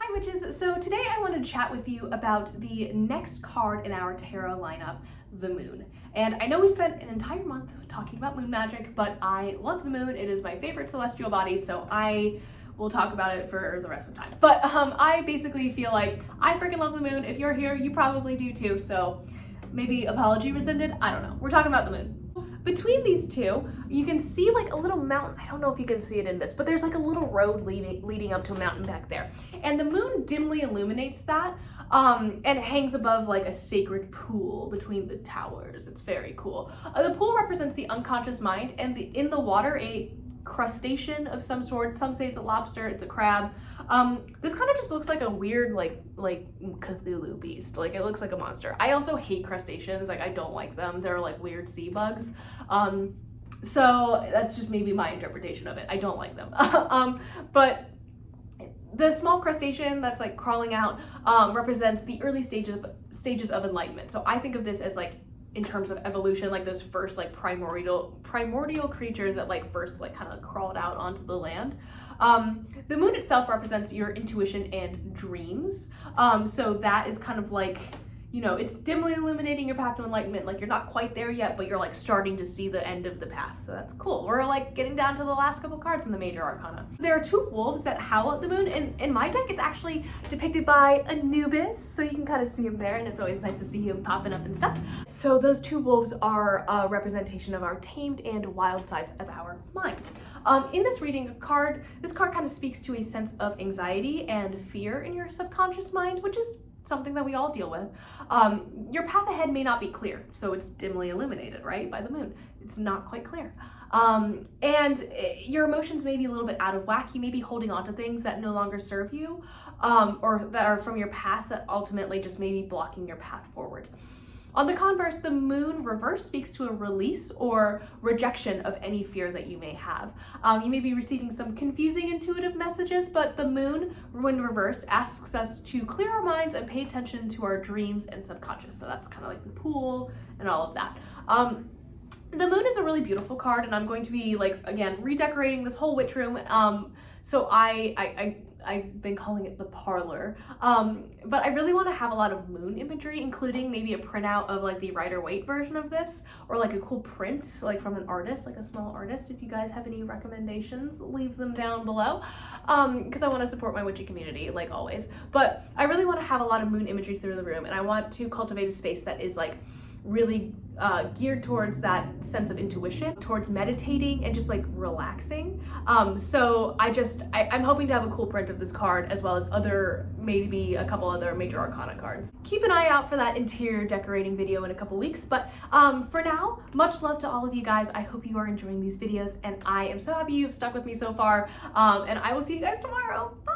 Hi witches! So today I wanted to chat with you about the next card in our tarot lineup, the moon. And I know we spent an entire month talking about moon magic, but I love the moon. It is my favorite celestial body, so I will talk about it for the rest of time. But I basically feel like I freaking love the moon. If you're here, you probably do too, so maybe apology rescinded? I don't know. We're talking about the moon. Between these two, you can see like a little mountain. I don't know if you can see it in this, but there's like a little road leading up to a mountain back there. And the moon dimly illuminates that and it hangs above like a sacred pool between the towers. It's very cool. The pool represents the unconscious mind, and in the water, a crustacean of some sort. Some say it's a lobster, it's a crab. This kind of just looks like a weird like Cthulhu beast. Like it looks like a monster. I also hate crustaceans. Like I don't like them. They're like weird sea bugs. So that's just maybe my interpretation of it. I don't like them. But the small crustacean that's like crawling out represents the early stages of enlightenment. So I think of this as like, in terms of evolution, like those first like primordial creatures that like first like kind of crawled out onto the land. The moon itself represents your intuition and dreams. So that is kind of like, you know, it's dimly illuminating your path to enlightenment. Like you're not quite there yet, but you're like starting to see the end of the path. So that's cool. We're like getting down to the last couple cards in the Major Arcana. There are two wolves that howl at the moon. In my deck, it's actually depicted by Anubis. So you can kind of see him there, and it's always nice to see him popping up and stuff. So those two wolves are a representation of our tamed and wild sides of our mind. In this reading, this card kind of speaks to a sense of anxiety and fear in your subconscious mind, which is something that we all deal with. Your path ahead may not be clear, so it's dimly illuminated, right, by the moon. It's not quite clear. And your emotions may be a little bit out of whack. You may be holding on to things that no longer serve you, or that are from your past that ultimately just may be blocking your path forward. On the converse, the moon reverse speaks to a release or rejection of any fear that you may have. You may be receiving some confusing intuitive messages, but the moon, when reversed, asks us to clear our minds and pay attention to our dreams and subconscious. So that's kind of like the pool and all of that. The moon is a really beautiful card, and I'm going to be like, again, redecorating this whole witch room. So I've been calling it the parlor, but I really want to have a lot of moon imagery, including maybe a printout of like the Rider-Waite version of this, or like a cool print like from an artist, like a small artist. If you guys have any recommendations, leave them down below, because I want to support my witchy community like always. But I really want to have a lot of moon imagery through the room, and I want to cultivate a space that is like really geared towards that sense of intuition, towards meditating and just like relaxing. So I'm hoping to have a cool print of this card, as well as maybe a couple other Major Arcana cards. Keep an eye out for that interior decorating video in a couple weeks, but for now, much love to all of you guys. I hope you are enjoying these videos, and I am so happy you've stuck with me so far, and I will see you guys tomorrow. Bye!